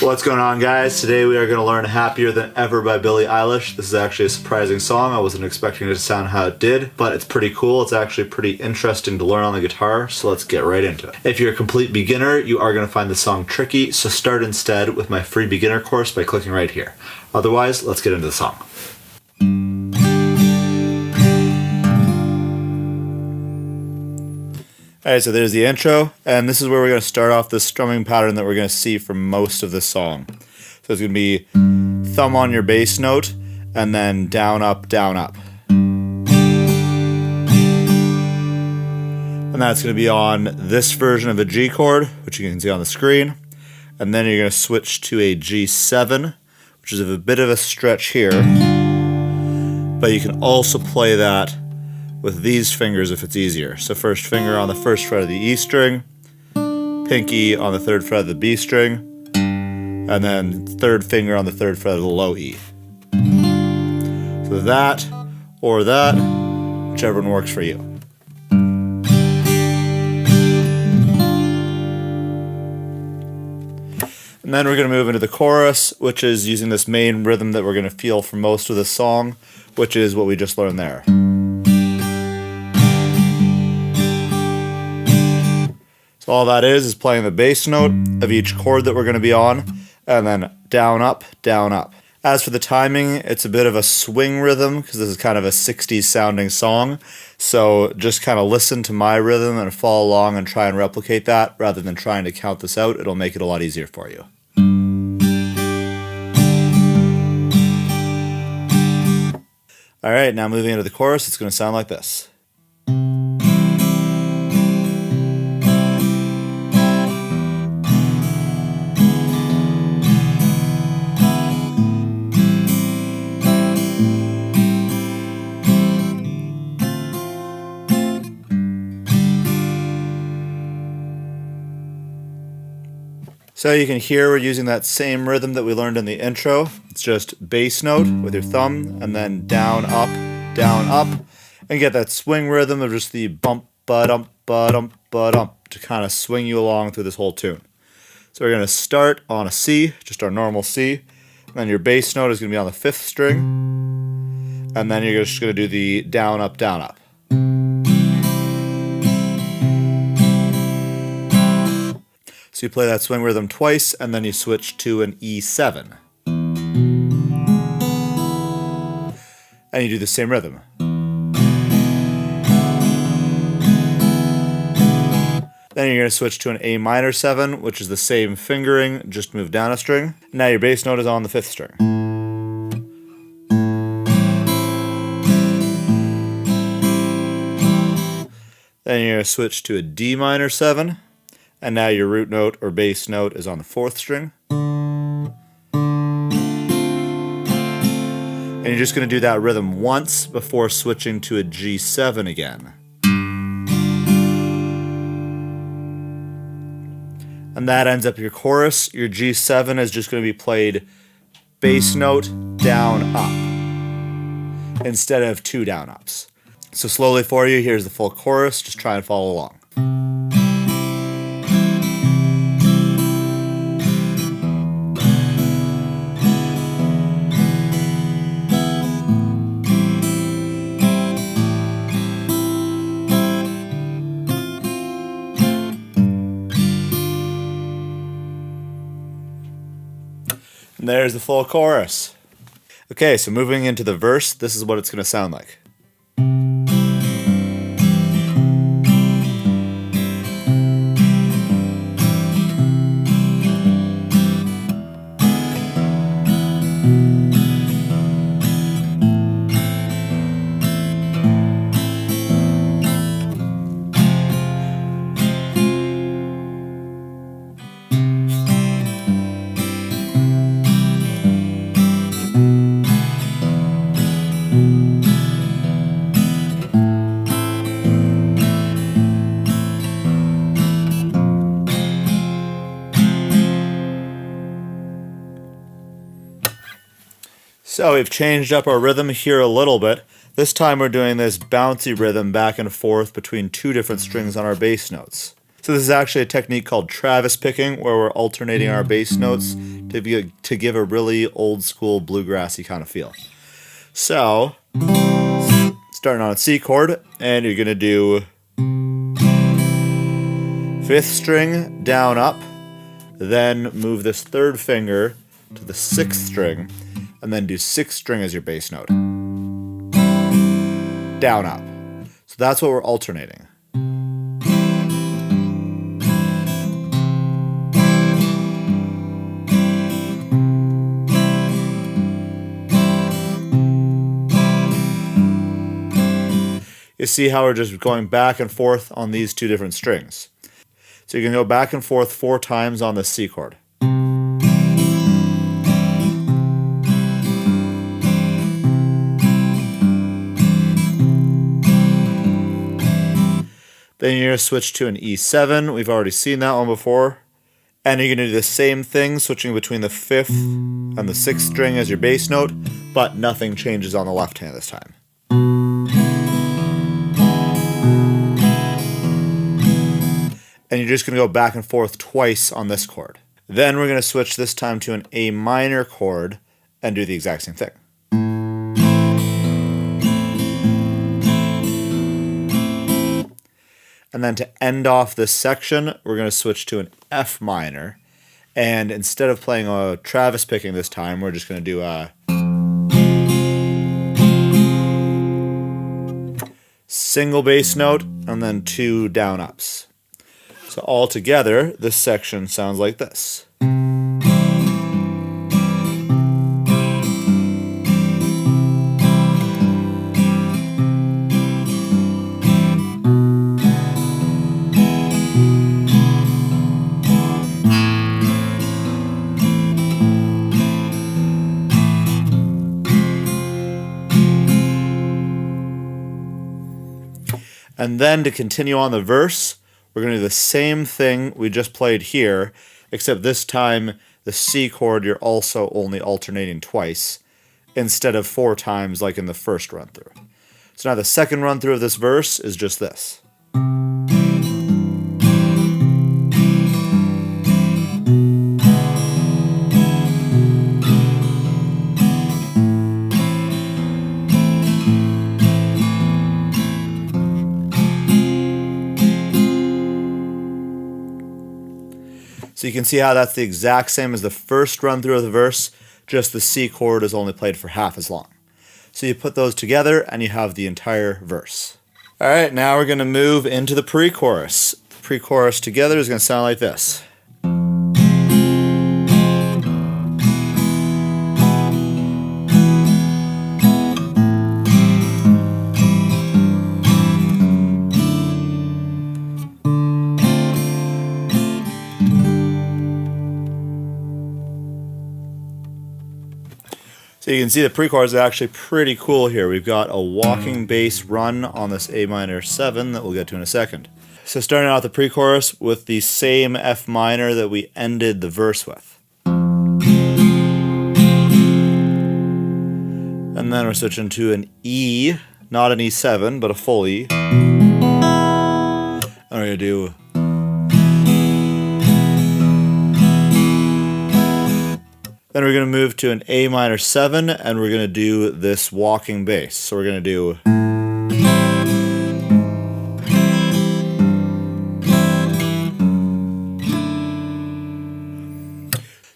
What's going on, guys? Today we are going to learn Happier Than Ever by Billie Eilish. This is actually a surprising song. I wasn't expecting it to sound how it did, but it's pretty cool. It's actually pretty interesting to learn on the guitar, so let's get right into it. If you're a complete beginner, you are going to find the song tricky, so start instead with my free beginner course by clicking right here. Otherwise, let's get into the song. Alright, so there's the intro, and this is where we're going to start off the strumming pattern that we're going to see for most of the song. So it's going to be thumb on your bass note, and then down, up, down, up. And that's going to be on this version of a G chord, which you can see on the screen. And then you're going to switch to a G7, which is a bit of a stretch here. But you can also play that with these fingers if it's easier. So first finger on the first fret of the E string, pinky on the third fret of the B string, and then third finger on the third fret of the low E. So that or that, whichever one works for you. And then we're going to move into the chorus, which is using this main rhythm that we're going to feel for most of the song, which is what we just learned there. So all that is playing the bass note of each chord that we're going to be on, and then down, up, down, up. As for the timing, it's a bit of a swing rhythm, because this is kind of a 60s sounding song, so just kind of listen to my rhythm and follow along and try and replicate that, rather than trying to count this out. It'll make it a lot easier for you. Alright, now moving into the chorus, it's going to sound like this. So you can hear we're using that same rhythm that we learned in the intro. It's just bass note with your thumb, and then down, up, and get that swing rhythm of just the bump, ba-dump, ba-dump, ba-dump to kind of swing you along through this whole tune. So we're going to start on a C, just our normal C, and then your bass note is going to be on the 5th string, and then you're just going to do the down, up, down, up. So you play that swing rhythm twice, and then you switch to an E7. And you do the same rhythm. Then you're going to switch to an A minor 7, which is the same fingering, just move down a string. Now your bass note is on the 5th string. Then you're going to switch to a D minor 7. And now your root note or bass note is on the 4th string. And you're just going to do that rhythm once before switching to a G7 again. And that ends up your chorus. Your G7 is just going to be played bass note, down, up, instead of 2 down ups. So slowly for you, here's the full chorus. Just try and follow along. And there's the full chorus. Okay, so moving into the verse, this is what it's going to sound like. So we've changed up our rhythm here a little bit. This time we're doing this bouncy rhythm back and forth between two different strings on our bass notes. So this is actually a technique called Travis picking, where we're alternating our bass notes to give a really old school bluegrassy kind of feel. So, starting on a C chord, and you're going to do 5th string down up, then move this 3rd finger to the 6th string, and then do 6th string as your bass note. Down up. So that's what we're alternating. You see how we're just going back and forth on these two different strings. So you can go back and forth 4 times on the C chord. Then you're going to switch to an E7. We've already seen that one before. And you're going to do the same thing, switching between the 5th and the 6th string as your bass note, but nothing changes on the left hand this time. And you're just going to go back and forth twice on this chord. Then we're going to switch this time to an A minor chord and do the exact same thing. And then to end off this section, we're going to switch to an F minor. And instead of playing a Travis picking this time, we're just going to do a single bass note and then 2 down ups. So all together, this section sounds like this. And then to continue on the verse, we're going to do the same thing we just played here, except this time the C chord you're also only alternating twice, instead of 4 times like in the first run through. So now the second run through of this verse is just this. So you can see how that's the exact same as the first run through of the verse, just the C chord is only played for half as long. So you put those together and you have the entire verse. Alright, now we're going to move into the pre-chorus. The pre-chorus together is going to sound like this. So you can see the pre-chorus is actually pretty cool here. We've got a walking bass run on this A minor 7 that we'll get to in a second. So starting out the pre-chorus with the same F minor that we ended the verse with. And then we're switching to an E, not an E7, but a full E. And we're going to do then we're going to move to an A minor 7, and we're going to do this walking bass. So we're going to do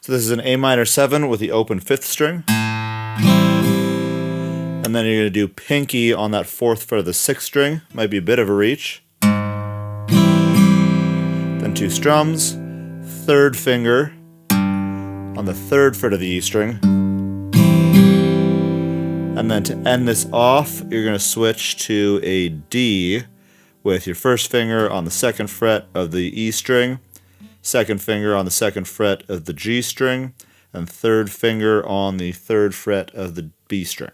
so this is an A minor 7 with the open 5th string. And then you're going to do pinky on that 4th fret of the 6th string. Might be a bit of a reach. Then 2 strums, 3rd finger on the 3rd fret of the E string. And then to end this off, you're going to switch to a D with your 1st finger on the 2nd fret of the E string, 2nd finger on the 2nd fret of the G string, and 3rd finger on the 3rd fret of the B string.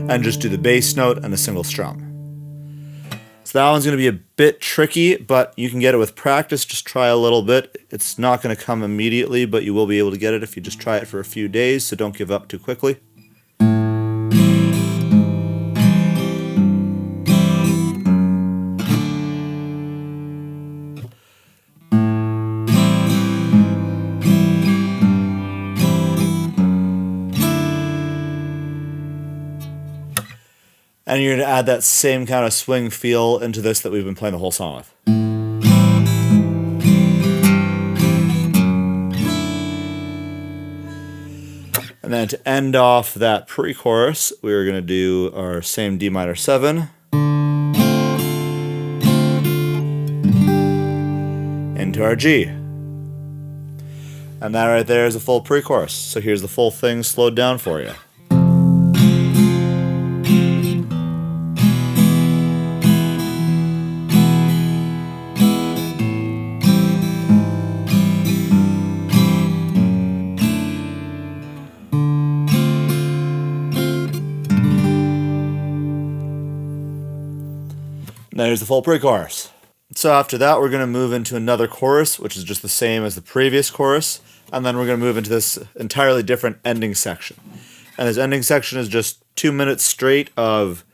And just do the bass note and a single strum. So that one's going to be a bit tricky, but you can get it with practice. Just try a little bit. It's not going to come immediately, but you will be able to get it if you just try it for a few days, so don't give up too quickly. And you're going to add that same kind of swing feel into this that we've been playing the whole song with. And then to end off that pre-chorus, we're going to do our same D minor 7 into our G. And that right there is a full pre-chorus. So here's the full thing slowed down for you. There's the full pre-chorus. So after that, we're going to move into another chorus, which is just the same as the previous chorus, and then we're going to move into this entirely different ending section. And this ending section is just 2 minutes straight of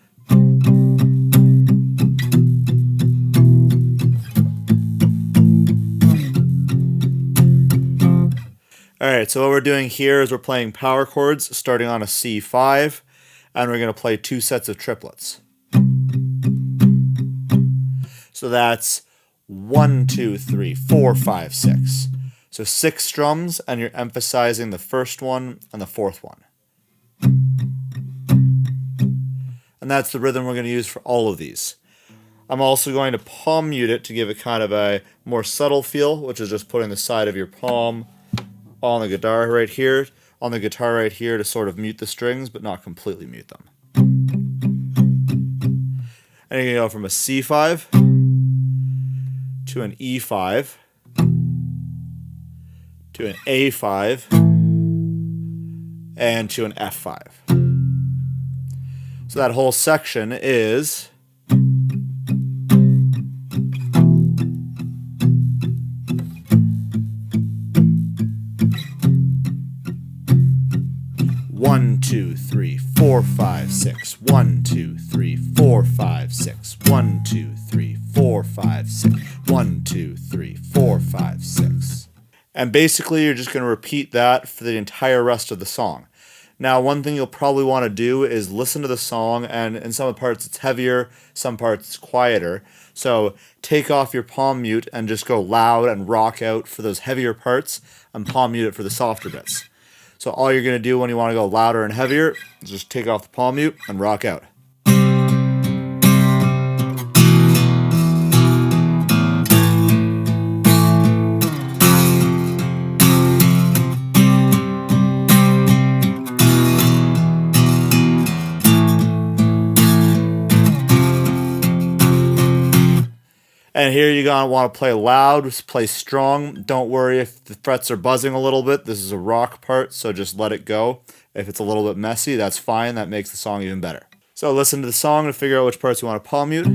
Alright, so what we're doing here is we're playing power chords starting on a C5, and we're going to play 2 sets of triplets. So that's 1, 2, 3, 4, 5, 6. So 6 strums, and you're emphasizing the first one and the fourth one. And that's the rhythm we're going to use for all of these. I'm also going to palm mute it to give it kind of a more subtle feel, which is just putting the side of your palm on the guitar right here, to sort of mute the strings, but not completely mute them. And you're going to go from a C5 to an E5 to an A5 and to an F5. So that whole section is one, 2, 3, 4, 5, 6. 1, 2, 3, 4, 5, 6. 1, 2, 3, 4, 5, 6. 1, 2, 3, 4, 5, 6. And basically you're just going to repeat that for the entire rest of the song. Now, one thing you'll probably want to do is listen to the song, and in some parts it's heavier, some parts it's quieter. So take off your palm mute and just go loud and rock out for those heavier parts, and palm mute it for the softer bits. So all you're going to do when you want to go louder and heavier is just take off the palm mute and rock out. And here you're going to want to play loud, play strong. Don't worry if the frets are buzzing a little bit. This is a rock part, so just let it go. If it's a little bit messy, that's fine. That makes the song even better. So listen to the song to figure out which parts you want to palm mute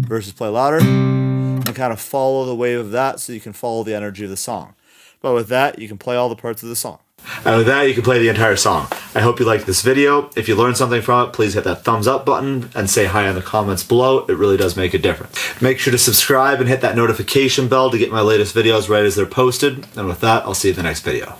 versus play louder, and kind of follow the wave of that so you can follow the energy of the song. But with that, you can play all the parts of the song. And with that, you can play the entire song. I hope you liked this video. If you learned something from it, please hit that thumbs up button and say hi in the comments below. It really does make a difference. Make sure to subscribe and hit that notification bell to get my latest videos right as they're posted. And with that, I'll see you in the next video.